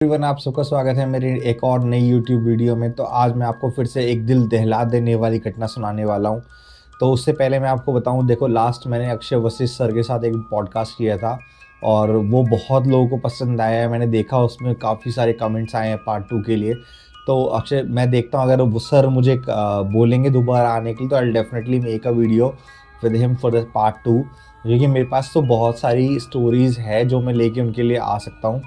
Everyone, आप सबका स्वागत है मेरी एक और नई यूट्यूब वीडियो में। तो आज मैं आपको फिर से एक दिल दहला देने वाली घटना सुनाने वाला हूँ। तो उससे पहले मैं आपको बताऊँ, देखो लास्ट मैंने अक्षय वशिष्ठ सर के साथ एक पॉडकास्ट किया था और वो बहुत लोगों को पसंद आया है। मैंने देखा उसमें काफ़ी सारे कमेंट्स आए हैं पार्ट 2 के लिए। तो अक्षय, मैं देखता हूँ अगर वो सर मुझे बोलेंगे दोबारा आने के लिए तो I definitely make a video with him for the part 2, क्योंकि मेरे पास तो बहुत सारी स्टोरीज़ है जो मैं लेके उनके लिए आ सकता हूँ।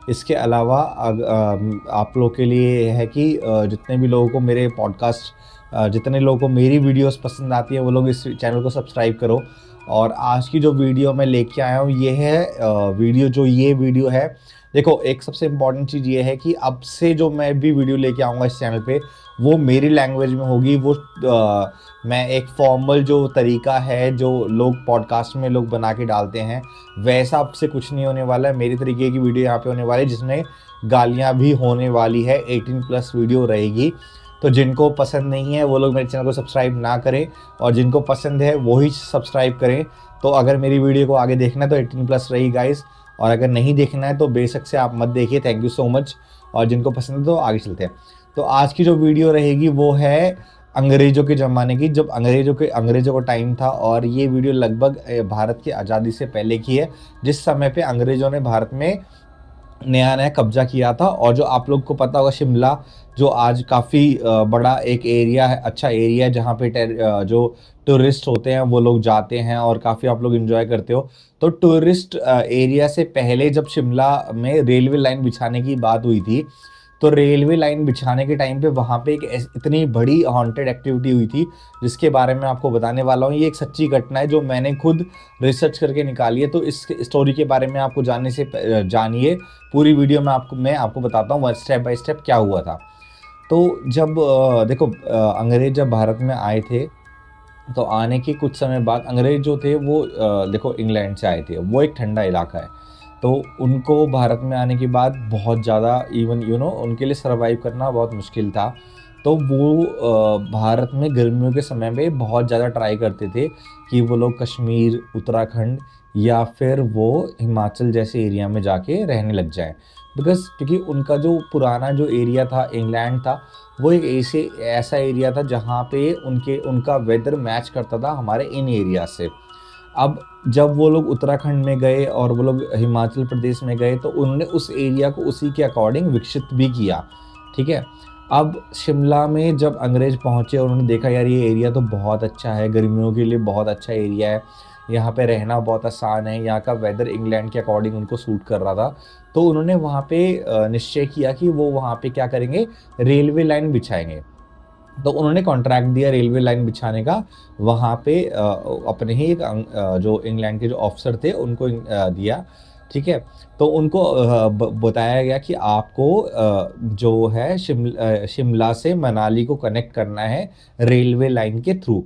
इसके अलावा आप लोग के लिए ये है कि जितने भी लोगों को मेरे पॉडकास्ट जितने लोगों को मेरी वीडियोस पसंद आती है वो लोग इस चैनल को सब्सक्राइब करो। और आज की जो वीडियो मैं लेके आया हूँ ये है ये वीडियो है। देखो, एक सबसे इम्पॉर्टेंट चीज़ ये है कि अब से जो मैं भी वीडियो लेके आऊँगा इस चैनल पे वो मेरी लैंग्वेज में होगी। मैं एक फॉर्मल जो तरीका है जो लोग पॉडकास्ट में लोग बना के डालते हैं वैसा अब से कुछ नहीं होने वाला है। मेरी तरीके की वीडियो यहाँ पे होने वाली है जिसमें गालियाँ भी होने वाली है। 18+ वीडियो रहेगी। तो जिनको पसंद नहीं है वो लोग मेरे चैनल को सब्सक्राइब ना करें और जिनको पसंद है वो ही सब्सक्राइब करें। तो अगर मेरी वीडियो को आगे देखना है तो 18+ रही गाइस, और अगर नहीं देखना है तो बेशक से आप मत देखिए। Thank you so much. और जिनको पसंद है तो आगे चलते हैं। तो आज की जो वीडियो रहेगी वो है अंग्रेज़ों के ज़माने की, जब अंग्रेज़ों को टाइम था। और ये वीडियो लगभग भारत की आज़ादी से पहले की है, जिस समय पे अंग्रेज़ों ने भारत में नया नया कब्जा किया था। और जो आप लोग को पता होगा, शिमला जो आज काफ़ी बड़ा एक एरिया है, अच्छा एरिया है जहाँ पे जो टूरिस्ट होते हैं वो लोग जाते हैं और काफ़ी आप लोग एंजॉय करते हो। तो टूरिस्ट एरिया से पहले जब शिमला में रेलवे लाइन बिछाने की बात हुई थी तो रेलवे लाइन बिछाने के टाइम पे वहाँ पे एक इतनी बड़ी हॉन्टेड एक्टिविटी हुई थी जिसके बारे में आपको बताने वाला हूँ। ये एक सच्ची घटना है जो मैंने खुद रिसर्च करके निकाली है। तो इस स्टोरी के बारे में आपको जानने से जानिए। पूरी वीडियो में मैं आपको बताता हूँ स्टेप बाय स्टेप क्या हुआ था। तो जब देखो, अंग्रेज जब भारत में आए थे तो आने के कुछ समय बाद अंग्रेज जो थे वो देखो इंग्लैंड से आए थे। वो एक ठंडा इलाका है। तो उनको भारत में आने के बाद बहुत ज़्यादा इवन उनके लिए सर्वाइव करना बहुत मुश्किल था। तो वो भारत में गर्मियों के समय में बहुत ज़्यादा ट्राई करते थे कि वो लोग कश्मीर, उत्तराखंड या फिर वो हिमाचल जैसे एरिया में जाके रहने लग जाएं। क्योंकि उनका जो पुराना जो एरिया था, इंग्लैंड था, वो एक ऐसा एरिया था जहाँ पे उनका वेदर मैच करता था हमारे इन एरिया से। अब जब वो लोग उत्तराखंड में गए और वो लोग हिमाचल प्रदेश में गए तो उन्होंने उस एरिया को उसी के अकॉर्डिंग विकसित भी किया। ठीक है। अब शिमला में जब अंग्रेज पहुंचे और उन्होंने देखा यार ये एरिया तो बहुत अच्छा है, गर्मियों के लिए बहुत अच्छा एरिया है, यहाँ पे रहना बहुत आसान है, यहाँ का वेदर इंग्लैंड के अकॉर्डिंग उनको सूट कर रहा था। तो उन्होंने वहाँ पे निश्चय किया कि वो वहाँ पे क्या करेंगे, रेलवे लाइन बिछाएंगे। तो उन्होंने कॉन्ट्रैक्ट दिया रेलवे लाइन बिछाने का वहाँ पे अपने ही जो इंग्लैंड के जो ऑफिसर थे उनको दिया। ठीक है। तो उनको बताया गया कि आपको जो है शिमला से मनाली को कनेक्ट करना है रेलवे लाइन के थ्रू।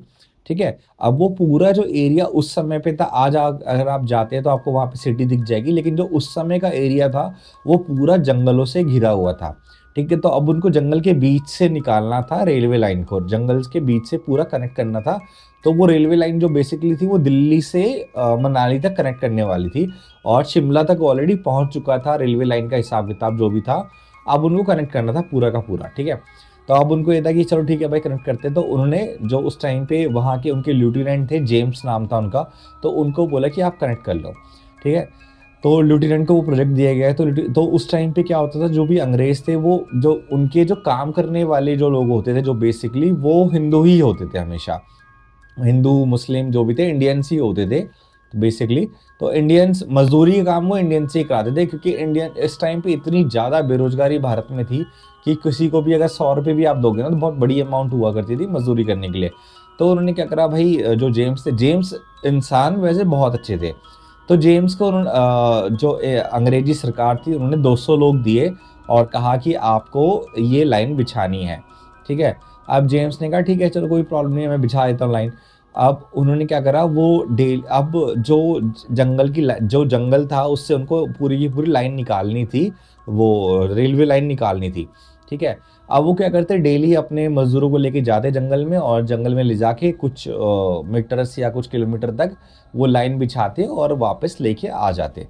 ठीक है। अब वो पूरा जो एरिया उस समय पे था, अगर आप जाते हैं तो आपको वहाँ पे सिटी दिख जाएगी, लेकिन जो उस समय का एरिया था वो पूरा जंगलों से घिरा हुआ था। ठीक है। तो अब उनको जंगल के बीच से निकालना था रेलवे लाइन को, जंगल के बीच से पूरा कनेक्ट करना था। तो वो रेलवे लाइन जो बेसिकली थी वो दिल्ली से मनाली तक कनेक्ट करने वाली थी और शिमला तक ऑलरेडी पहुंच चुका था रेलवे लाइन का हिसाब किताब जो भी था। अब उनको कनेक्ट करना था पूरा का पूरा। ठीक है। तो अब उनको ये था कि चलो ठीक है भाई, कनेक्ट करते हैं। तो उन्होंने जो उस टाइम पे वहाँ के उनके लेफ्टिनेंट थे, जेम्स नाम था उनका, तो उनको बोला कि आप कनेक्ट कर लो। ठीक है। तो लेफ्टिनेंट को वो प्रोजेक्ट दिया गया है। तो उस टाइम पे क्या होता था, जो भी अंग्रेज थे वो जो उनके जो काम करने वाले जो लोग होते थे, जो बेसिकली वो हिंदू ही होते थे हमेशा। हिंदू मुस्लिम जो भी थे इंडियंस ही होते थे बेसिकली। तो इंडियंस मजदूरी का काम वो इंडियंस ही कराते थे, क्योंकि इंडियन इस टाइम पे इतनी ज़्यादा बेरोजगारी भारत में थी कि किसी को भी अगर 100 रुपये भी आप दोगे ना तो बहुत बड़ी अमाउंट हुआ करती थी मजदूरी करने के लिए। तो उन्होंने क्या करा भाई, जो जेम्स थे, जेम्स इंसान वैसे बहुत अच्छे थे। तो जेम्स को अंग्रेजी सरकार थी, उन्होंने 200 लोग दिए और कहा कि आपको ये लाइन बिछानी है। ठीक है। अब जेम्स ने कहा ठीक है चलो कोई प्रॉब्लम नहीं है, मैं बिछा देता हूँ लाइन। अब उन्होंने क्या करा, अब जो जंगल था उससे उनको पूरी की पूरी लाइन निकालनी थी, वो रेलवे लाइन निकालनी थी। ठीक है। अब वो क्या करते, डेली अपने मजदूरों को लेके जाते जंगल में और जंगल में ले जाके कुछ मीटर्स या कुछ किलोमीटर तक वो लाइन बिछाते और वापस लेके आ जाते।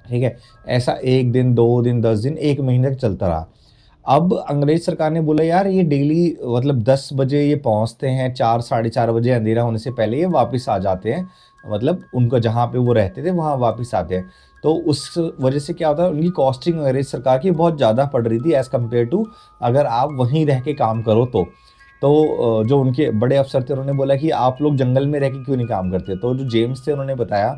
ठीक है। ऐसा 1 दिन, 2 दिन, 10 दिन, 1 महीने तक चलता रहा। अब अंग्रेज सरकार ने बोला यार ये डेली मतलब 10 बजे ये पहुँचते हैं, 4 साढ़े 4 बजे अंधेरा होने से पहले ये वापस आ जाते हैं। मतलब उनका जहाँ पे वो रहते थे वहाँ वापस आते हैं। तो उस वजह से क्या होता है, उनकी कॉस्टिंग अंग्रेज सरकार की बहुत ज़्यादा पड़ रही थी एज़ कम्पेयर टू अगर आप वहीं रह के काम करो तो। जो उनके बड़े अफ़सर थे उन्होंने बोला कि आप लोग जंगल में रह के क्यों नहीं काम करते? तो जो जेम्स थे उन्होंने बताया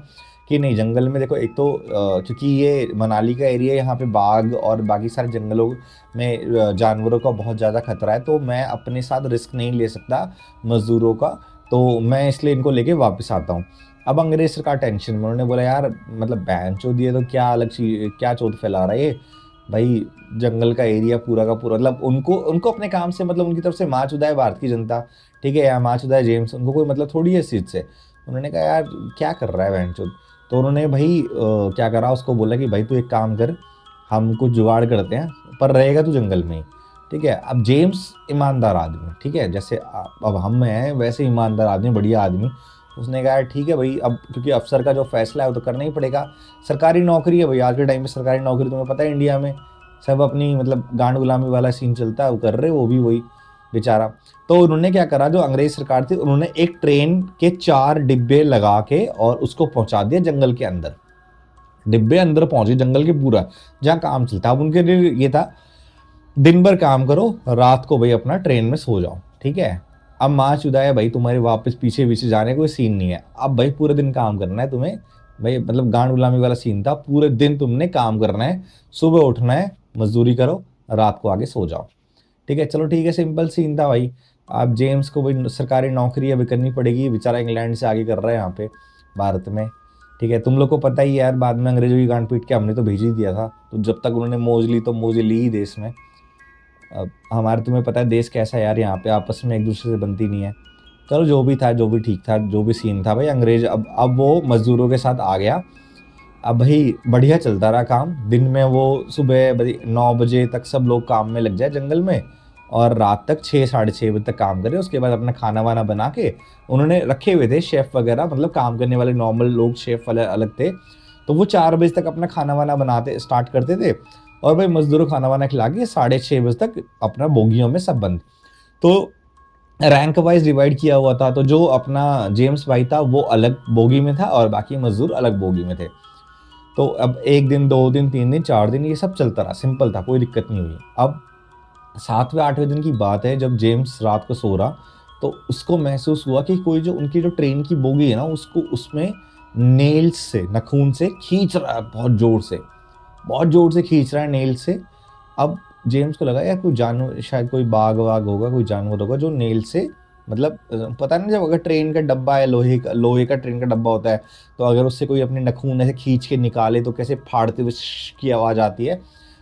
कि नहीं, जंगल में देखो एक तो क्योंकि ये मनाली का एरिया है, यहाँ पे बाघ और बाकी सारे जंगलों में जानवरों का बहुत ज़्यादा खतरा है, तो मैं अपने साथ रिस्क नहीं ले सकता मज़दूरों का, तो मैं इसलिए इनको लेके वापस आता हूँ। अब अंग्रेज़ सरकार टेंशन में, उन्होंने बोला यार मतलब भैनचोद ये तो क्या अलग चीज़, क्या चौध फैला रहा है ये? भाई जंगल का एरिया पूरा का पूरा, मतलब उनको उनको अपने काम से मतलब, उनकी तरफ से माचुदा है भारत की जनता, ठीक है, या माचुदा है जेम्स, उनको कोई मतलब थोड़ी है इस चीज़ से। उन्होंने कहा यार क्या कर रहा है भैनचोद? तो उन्होंने भाई क्या करा, उसको बोला कि भाई तू एक काम कर, हम कुछ जुगाड़ करते हैं, पर रहेगा तू जंगल में ही, ठीक है। अब जेम्स ईमानदार आदमी, ठीक है, जैसे अब हम हैं वैसे ईमानदार आदमी, बढ़िया आदमी। उसने कहा यार ठीक है भाई, अब क्योंकि अफसर का जो फैसला है वो तो करना ही पड़ेगा, सरकारी नौकरी है भाई, आज के टाइम में सरकारी नौकरी तुम्हें पता है इंडिया में सब अपनी मतलब गांड गुलामी वाला सीन चलता है, वो कर रहे, वो भी वही बेचारा। तो उन्होंने क्या करा, जो अंग्रेज सरकार थी, उन्होंने एक ट्रेन के 4 डिब्बे लगा के और उसको पहुंचा दिया जंगल के अंदर। डिब्बे अंदर पहुंचे जंगल के पूरा, जहाँ काम चलता। अब उनके लिए ये था दिन भर काम करो, रात को भाई अपना ट्रेन में सो जाओ, ठीक है। अब माँ चुदा है भाई, तुम्हारे वापस पीछे पीछे जाने का कोई सीन नहीं है, अब भाई पूरे दिन काम करना है तुम्हें, भाई मतलब गांड गुलामी वाला सीन था, पूरे दिन तुमने काम करना है, सुबह उठना है, मजदूरी करो, रात को आगे सो जाओ, ठीक है। चलो ठीक है, सिंपल सीन था भाई। अब जेम्स को भाई सरकारी नौकरी अभी करनी पड़ेगी, बेचारा इंग्लैंड से आगे कर रहा है यहाँ पे भारत में, ठीक है। तुम लोग को पता ही है यार, बाद में अंग्रेजों की गांड पीट के हमने तो भेज ही दिया था, तो जब तक उन्होंने मौज ली तो मौज ली ही देश में। अब हमारे, तुम्हें पता है देश कैसा है यार, यहाँ पे आपस में एक दूसरे से बनती नहीं है। चलो जो भी था, जो भी ठीक था, जो भी सीन था भाई, अंग्रेज अब वो मजदूरों के साथ आ गया। अब भाई बढ़िया चलता रहा काम, दिन में वो सुबह 9 बजे तक सब लोग काम में लग जाए जंगल में, और रात तक 6 साढ़े 6 बजे तक काम करे। उसके बाद अपना खाना वाना बना के उन्होंने रखे हुए थे शेफ़ वगैरह, मतलब काम करने वाले नॉर्मल लोग, शेफ़ वाले अलग थे। तो वो 4 बजे तक अपना खाना वाना बनाते स्टार्ट करते थे, और भाई मजदूरों को खाना वाना खिला के 6:30 बजे तक अपना बोगियों में सब बंद। तो रैंक वाइज डिवाइड किया हुआ था, तो जो अपना जेम्स भाई था वो अलग बोगी में था और बाकी मजदूर अलग बोगी में थे। तो अब 1 दिन, 2 दिन, 3 दिन, 4 दिन ये सब चलता रहा, सिंपल था, कोई दिक्कत नहीं हुई। अब 7वें 8वें दिन की बात है, जब जेम्स रात को सो रहा, तो उसको महसूस हुआ कि कोई जो उनकी जो ट्रेन की बोगी है ना, उसको उसमें नेल्स से, नाखून से खींच रहा है, बहुत ज़ोर से खींच रहा है नेल से। अब जेम्स को लगा यार कोई जानवर, शायद कोई बाघ वाघ होगा, कोई जानवर होगा जो नेल से मतलब पता नहीं, जब अगर ट्रेन का डब्बा है, लोहे का ट्रेन का डब्बा होता है, तो अगर उससे कोई अपने नाखून ऐसे खींच के निकाले तो कैसे फाड़ते हुए की आवाज़ आती है,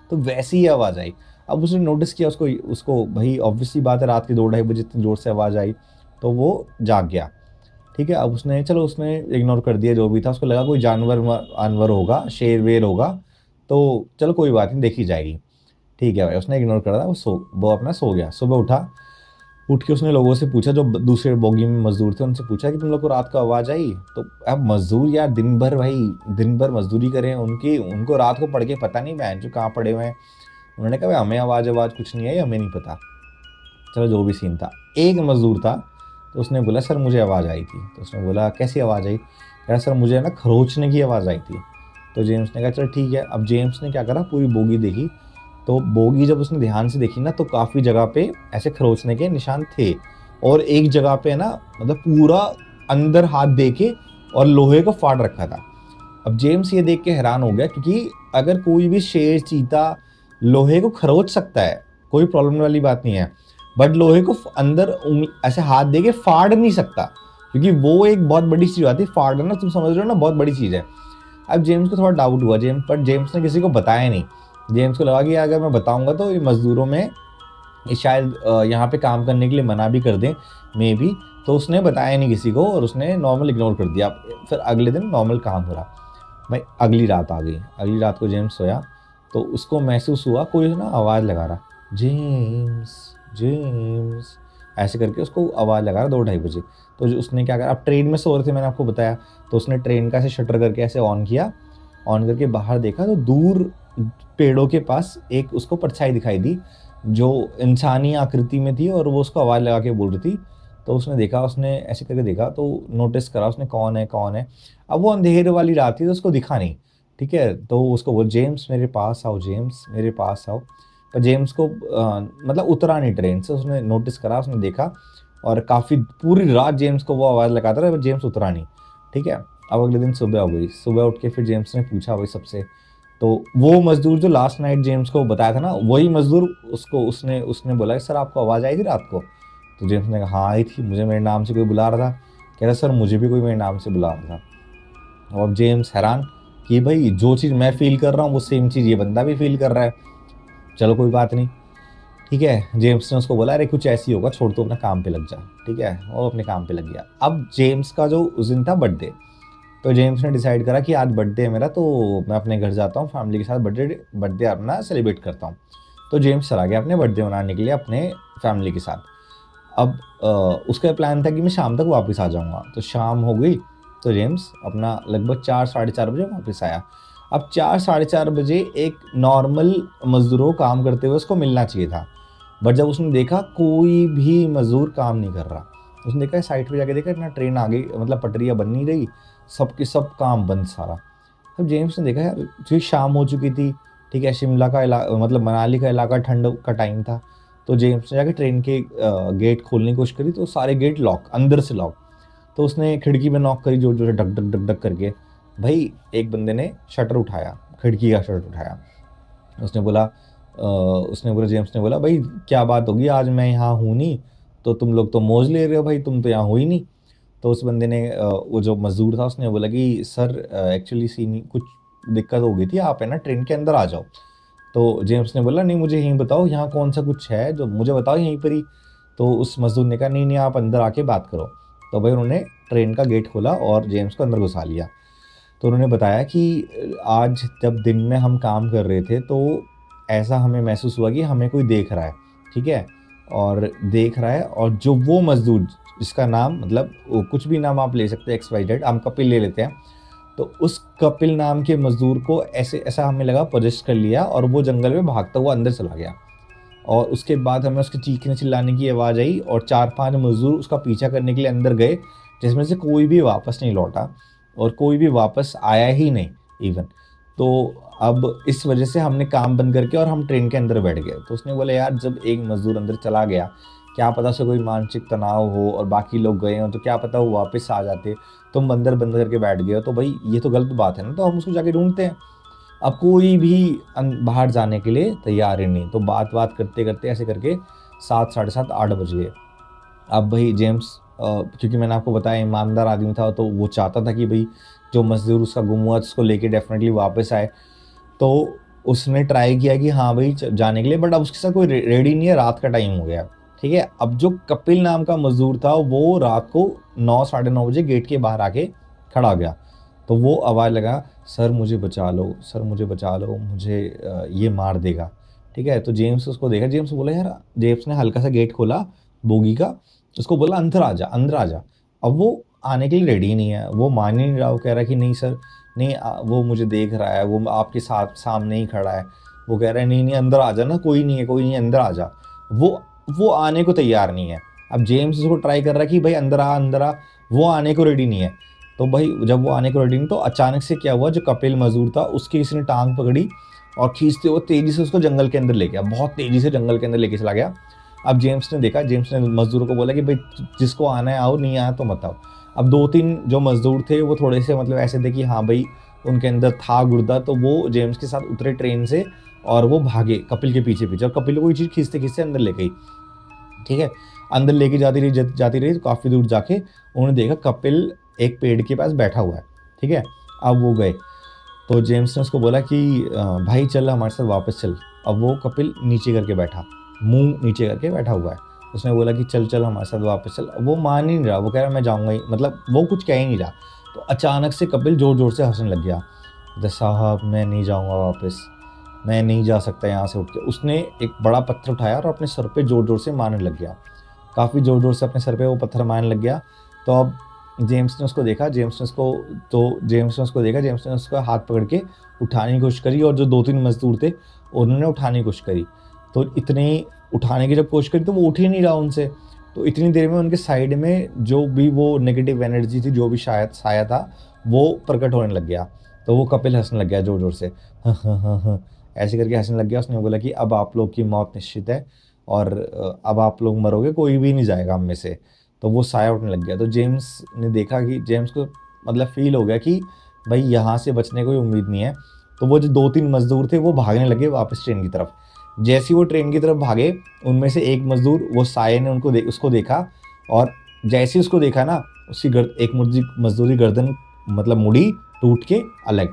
तो वैसी ही आवाज़ आई। अब उसने नोटिस किया, उसको उसको भाई ऑब्वियसली बात है, रात के 2 ढाई बजे इतनी ज़ोर से आवाज़ आई, तो वो जाग गया, ठीक है। अब उसने, चलो उसने इग्नोर कर दिया जो भी था, उसको लगा कोई जानवर जानवर होगा, शेर वेर होगा, तो चलो कोई बात नहीं, देखी जाएगी, ठीक है भाई। उसने इग्नोर कर दिया, वो अपना सो गया। सुबह उठ के उसने लोगों से पूछा, जो दूसरे बोगी में मजदूर थे, उनसे पूछा कि तुम लोग को रात को आवाज़ आई? तो अब मजदूर यार दिन भर भाई, दिन भर मजदूरी करें, उनको रात को पढ़ के पता नहीं बहन जो कहाँ पड़े हुए हैं। उन्होंने कहा भाई हमें आवाज़ कुछ नहीं आई, हमें नहीं पता। चलो जो भी सीन था, एक मजदूर था, तो उसने बोला सर मुझे आवाज़ आई थी। तो उसने बोला कैसी आवाज़ आई? कह रहा सर मुझे ना खरोचने की आवाज़ आई थी। तो जेम्स ने कहा चल ठीक है। अब जेम्स ने क्या करा, पूरी बोगी देखी, तो बोगी जब उसने ध्यान से देखी ना, तो काफ़ी जगह पे ऐसे खरोचने के निशान थे, और एक जगह पे ना मतलब पूरा अंदर हाथ दे के और लोहे को फाड़ रखा था। अब जेम्स ये देख के हैरान हो गया, क्योंकि अगर कोई भी शेर चीता लोहे को खरोच सकता है, कोई प्रॉब्लम वाली बात नहीं है, बट लोहे को अंदर ऐसे हाथ दे के फाड़ नहीं सकता, क्योंकि वो एक बहुत बड़ी चीज़ आती है फाड़ना, तुम समझ रहे हो ना, बहुत बड़ी चीज़ है। अब जेम्स को थोड़ा डाउट हुआ, पर जेम्स ने किसी को बताया नहीं। जेम्स को लगा कि अगर मैं बताऊंगा तो ये मजदूरों में ये शायद यहाँ पे काम करने के लिए मना भी कर दें, मे बी। तो उसने बताया नहीं किसी को, और उसने नॉर्मल इग्नोर कर दिया। फिर अगले दिन नॉर्मल काम हो रहा। भाई अगली रात आ गई, अगली रात को जेम्स सोया, तो उसको महसूस हुआ कोई ना आवाज़ लगा रहा, जेम्स जेम्स ऐसे करके उसको आवाज़ लगा रहा 2 ढाई बजे। तो जो उसने क्या करा, अब ट्रेन में सो रहे थे, मैंने आपको बताया, तो उसने ट्रेन का ऐसे शटर करके ऐसे ऑन किया, ऑन करके बाहर देखा तो दूर पेड़ों के पास एक उसको परछाई दिखाई दी जो इंसानी आकृति में थी और वो उसको आवाज़ लगा के बोल रही थी। तो उसने देखा, उसने ऐसे करके देखा तो नोटिस करा उसने, कौन है कौन है। अब वो अंधेरे वाली रात थी तो उसको दिखा नहीं। ठीक है, तो उसको वो, जेम्स मेरे पास आओ, जेम्स मेरे पास आओ। पर जेम्स को मतलब उतरा नहीं ट्रेन से। उसने नोटिस करा, उसने देखा और काफ़ी पूरी रात जेम्स को वो आवाज़ लगाता रहा, पर जेम्स उतरा नहीं। ठीक है, अब अगले दिन सुबह हो गई। सुबह उठ के फिर जेम्स ने पूछा वही सबसे, तो वो मजदूर जो लास्ट नाइट जेम्स को बताया था ना, वही मजदूर उसको उसने उसने बोला कि सर आपको आवाज़ आई थी रात को? तो जेम्स ने कहा हाँ आई थी, मुझे मेरे नाम से कोई बुला रहा था। कह रहा सर मुझे भी कोई मेरे नाम से बुला रहा था। और जेम्स हैरान कि भाई जो चीज़ मैं फील कर रहा हूँ वो सेम चीज़ ये बंदा भी फील कर रहा है। चलो कोई बात नहीं। ठीक है, जेम्स ने उसको बोला अरे कुछ ऐसी होगा, छोड़ तो अपना काम पे लग जा। ठीक है, वो अपने काम पे लग गया। अब जेम्स का जो उस दिन था बर्थडे, तो जेम्स ने डिसाइड करा कि आज बर्थडे है मेरा, तो मैं अपने घर जाता हूँ, फैमिली के साथ बर्थडे बर्थडे अपना सेलिब्रेट करता हूँ। तो जेम्स चला गया अपने बर्थडे मनाने के लिए अपने फैमिली के साथ। अब उसका प्लान था कि मैं शाम तक वापस आ जाऊँगा। तो शाम हो गई तो जेम्स अपना लगभग 4 साढ़े 4 बजे वापस आया। अब 4 साढ़े 4 बजे एक नॉर्मल मज़दूरों को काम करते हुए उसको मिलना चाहिए था। बट जब उसने देखा कोई भी मज़दूर काम नहीं कर रहा। उसने देखा साइट पे जाके देखा ना, ट्रेन आ गई, मतलब पटरियाँ बन नहीं रही, सब के सब काम बंद सारा। तब जेम्स ने देखा यार, फिर शाम हो चुकी थी। ठीक है, शिमला का मतलब मनाली का इलाका ठंड का टाइम था। तो जेम्स ने जाके ट्रेन के गेट खोलने की कोशिश करी तो सारे गेट लॉक, अंदर से लॉक। तो उसने खिड़की में नॉक करी, जोर जोर से डक डक डक डक करके। भाई एक बंदे ने शटर उठाया, खिड़की का शटर उठाया। उसने बोला जेम्स ने बोला भाई क्या बात होगी, आज मैं यहाँ हूँ नहीं, तो तुम लोग तो मौज ले रहे हो भाई, तुम तो यहाँ हो ही नहीं। तो उस बंदे ने वो जो मज़दूर था उसने बोला कि सर एक्चुअली सीन कुछ दिक्कत हो गई थी, आप है ना ट्रेन के अंदर आ जाओ। तो जेम्स ने बोला नहीं मुझे यहीं बताओ, यहाँ कौन सा कुछ है जो मुझे बताओ यहीं पर ही। तो उस मज़दूर ने कहा नहीं नहीं आप अंदर आके बात करो। तो भाई उन्होंने ट्रेन का गेट खोला और जेम्स को अंदर घुसा लिया। तो उन्होंने बताया कि आज जब दिन में हम काम कर रहे थे तो ऐसा हमें महसूस हुआ कि हमें कोई देख रहा है। ठीक है, और देख रहा है, और जो वो मज़दूर जिसका नाम, मतलब वो कुछ भी नाम आप ले सकते हैं, एक्स वाई जेड, हम कपिल ले लेते हैं। तो उस कपिल नाम के मज़दूर को ऐसे ऐसा हमें लगा पोजेस्ट कर लिया और वो जंगल में भागता हुआ अंदर चला गया। और उसके बाद हमें उसके चीखने चिल्लाने की आवाज़ आई और 4-5 मज़दूर उसका पीछा करने के लिए अंदर गए, जिसमें से कोई भी वापस नहीं लौटा और कोई भी वापस आया ही नहीं इवन। तो अब इस वजह से हमने काम बंद करके और हम ट्रेन के अंदर बैठ गए। तो उसने बोला यार जब एक मज़दूर अंदर चला गया, क्या पता उसे कोई मानसिक तनाव हो और बाकी लोग गए हों, तो क्या पता वो वापस आ जाते, तुम अंदर बंद करके बैठ गए हो, तो भाई ये तो गलत बात है ना, तो हम उसको जाके ढूंढते हैं। अब कोई भी बाहर जाने के लिए तैयार ही नहीं। तो बात बात करते करते ऐसे करके 7 साढ़े 7 8 बज गए। अब भाई जेम्स क्योंकि मैंने आपको बताया ईमानदार आदमी था, तो वो चाहता था कि भाई जो मज़दूर उसका गुम हुआ उसको लेके डेफिनेटली वापस आए। तो उसने ट्राई किया कि हाँ भाई जाने के लिए, बट अब उसके साथ कोई रेडी नहीं है, रात का टाइम हो गया। ठीक है, अब जो कपिल नाम का मज़दूर था वो रात को 9 साढ़े 9 बजे गेट के बाहर आके खड़ा हो गया। तो वो आवाज़ लगा सर मुझे बचा लो, सर मुझे बचा लो, मुझे ये मार देगा। ठीक है, तो जेम्स उसको देखा, जेम्स बोला यार, जेम्स ने हल्का सा गेट खोला बोगी का, उसको बोला अंदर आ जा, अंदर आ जा। अब वो आने के लिए रेडी नहीं है, वो मान ही नहीं रहा, वो कह रहा है कि नहीं सर नहीं, वो मुझे देख रहा है, वो आपके साथ सामने ही खड़ा है। वो कह रहा है नहीं नहीं अंदर आ जा ना, कोई नहीं है, कोई नहीं है, अंदर आ जा। वो आने को तैयार नहीं है। अब जेम्स उसको ट्राई कर रहा है कि भाई अंदर आ अंदर आ, वो आने को रेडी नहीं है। तो भाई जब वो आने को रेडी नहीं, तो अचानक से क्या हुआ, जो कपिल मजदूर था उसकी किसी ने टांग पकड़ी और खींचते हुए तेजी से उसको जंगल के अंदर ले गया, बहुत तेजी से जंगल के अंदर लेके चला गया। अब जेम्स ने देखा, जेम्स ने मजदूरों को बोला कि भाई जिसको आना है आओ, नहीं आया तो मत आओ। अब 2-3 जो मजदूर थे वो थोड़े से मतलब ऐसे थे कि हाँ भाई उनके अंदर था गुर्दा, तो वो जेम्स के साथ उतरे ट्रेन से और वो भागे कपिल के पीछे पीछे, और कपिल को कोई चीज़ खींचते खींचते अंदर ले गई। ठीक है, अंदर लेके जाती रही तो काफ़ी दूर जाके उन्होंने देखा कपिल एक पेड़ के पास बैठा हुआ है। ठीक है, अब वो गए तो जेम्स ने उसको बोला कि भाई चल हमारे साथ वापस चल। अब वो कपिल नीचे करके बैठा, मुंह नीचे करके बैठा हुआ है। उसने बोला कि चल चल हमारे साथ वापस चल। अब वो मान ही नहीं रहा, वो कह रहा मैं जाऊँगा ही, मतलब वो कुछ कह ही नहीं रहा। तो अचानक से कपिल ज़ोर ज़ोर से हंसने लग गया, साहब मैं नहीं जाऊँगा वापस, मैं नहीं जा सकता यहाँ से उठ के। उसने एक बड़ा पत्थर उठाया और अपने सर पे ज़ोर ज़ोर से मारने लग गया, काफ़ी ज़ोर ज़ोर से अपने सर पे वो पत्थर मारने लग गया। तो अब जेम्स ने उसको देखा, जेम्स ने उसका हाथ पकड़ के उठाने की कोशिश करी, और जो 2-3 मज़दूर थे, उन्होंने उठाने की कोशिश करी। तो इतनी उठाने की जब कोशिश करी तो वो उठ ही नहीं रहा उनसे। तो इतनी देर में उनके साइड में जो भी वो नेगेटिव एनर्जी थी, जो भी शायद साया था, वो प्रकट होने लग गया। तो वो कपिल हँसने लग गया ज़ोर-ज़ोर से, ऐसे करके हँसने लग गया। उसने बोला कि अब आप लोग की मौत निश्चित है, और अब आप लोग मरोगे, कोई भी नहीं जाएगा हम में से। तो वो साया उठने लग गया। तो जेम्स ने देखा कि जेम्स को मतलब फ़ील हो गया कि भाई यहाँ से बचने की कोई उम्मीद नहीं है। तो वो जो 2-3 मज़दूर थे वो भागने लगे वापस ट्रेन की तरफ। जैसे ही वो ट्रेन की तरफ भागे, उनमें से एक मज़दूर, वो साये ने उसको देखा, और जैसे ही उसको देखा ना, एक मज़दूर की गर्दन मतलब मुड़ी टूट के अलग,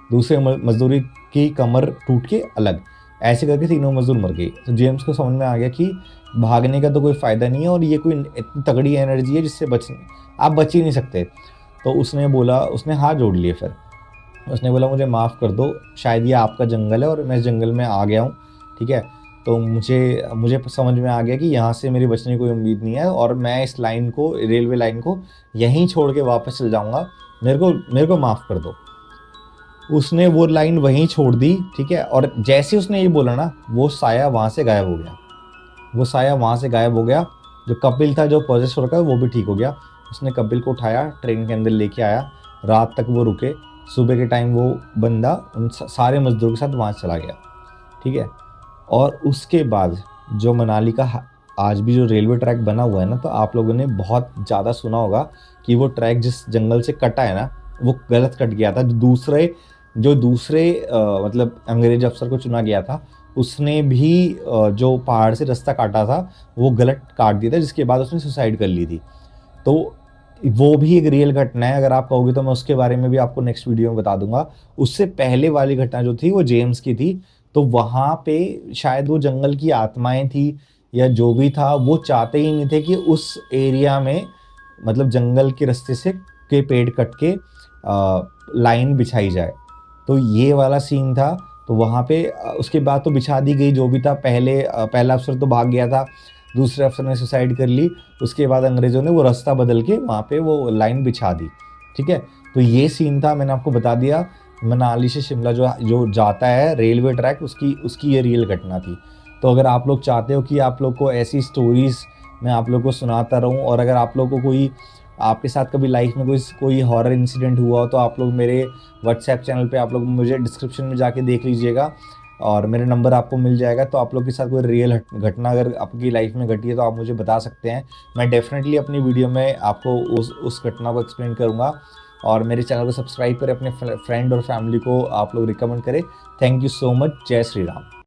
दूसरे मज़दूर की कमर टूट के अलग, ऐसे करके तीनों मज़दूर मर गए। तो जेम्स को समझ में आ गया कि भागने का तो कोई फ़ायदा नहीं है, और ये कोई इतनी तगड़ी एनर्जी है जिससे आप बच ही नहीं सकते। तो उसने हाथ जोड़ लिए फिर। उसने बोला, मुझे माफ़ कर दो, शायद ये आपका जंगल है और मैं इस जंगल में आ गया हूँ, ठीक है? तो मुझे समझ में आ गया कि यहाँ से मेरी बचने की कोई उम्मीद नहीं है, और मैं इस रेलवे लाइन को यहीं छोड़ के वापस चल जाऊँगा। मेरे को माफ़ कर दो। उसने वो लाइन वहीं छोड़ दी, ठीक है? और जैसे उसने ये बोला ना, वो साया वहाँ से गायब हो गया। जो कपिल था, जो पॉजेस हो रखा है, वो भी ठीक हो गया। उसने कपिल को उठाया, ट्रेन के अंदर लेके आया, रात तक वो रुके। सुबह के टाइम वो बंदा उन सारे मज़दूरों के साथ वहाँ चला गया, ठीक है? और उसके बाद जो मनाली का आज भी जो रेलवे ट्रैक बना हुआ है ना, तो आप लोगों ने बहुत ज़्यादा सुना होगा कि वो ट्रैक जिस जंगल से कटा है ना, वो गलत कट गया था। जो दूसरे मतलब अंग्रेज अफ़सर को चुना गया था, उसने भी जो पहाड़ से रास्ता काटा था, वो गलत काट दिया था, जिसके बाद उसने सुसाइड कर ली थी। तो वो भी एक रियल घटना है। अगर आप कहोगे तो मैं उसके बारे में भी आपको नेक्स्ट वीडियो में बता दूंगा। उससे पहले वाली घटना जो थी वो जेम्स की थी। तो वहाँ पे शायद वो जंगल की आत्माएं थी, या जो भी था, वो चाहते ही नहीं थे कि उस एरिया में मतलब जंगल के रास्ते से के पेड़ कट के लाइन बिछाई जाए। तो ये वाला सीन था। तो वहाँ पे उसके बाद तो बिछा दी गई, जो भी था। पहला अफसर तो भाग गया था, दूसरे अफसर ने सुसाइड कर ली। उसके बाद अंग्रेज़ों ने वो रास्ता बदल के वहाँ पे वो लाइन बिछा दी, ठीक है? तो ये सीन था, मैंने आपको बता दिया। मनाली से शिमला जो जो जाता है रेलवे ट्रैक, उसकी ये रियल घटना थी। तो अगर आप लोग चाहते हो कि आप लोग को ऐसी स्टोरीज़ मैं आप लोग को सुनाता रहूँ, और अगर आप लोग को आपके साथ कभी लाइफ में कोई हॉरर इंसिडेंट हुआ हो, तो आप लोग मेरे व्हाट्सएप चैनल पे आप लोग मुझे डिस्क्रिप्शन में जाके देख लीजिएगा, और मेरा नंबर आपको मिल जाएगा। तो आप लोग के साथ कोई रियल घटना अगर आपकी लाइफ में घटी है, तो आप मुझे बता सकते हैं। मैं डेफिनेटली अपनी वीडियो में आपको उस घटना को एक्सप्लेन करूँगा। और मेरे चैनल को सब्सक्राइब करें, अपने फ्रेंड और फैमिली को आप लोग रिकमेंड करें। Thank you so much. जय श्री राम।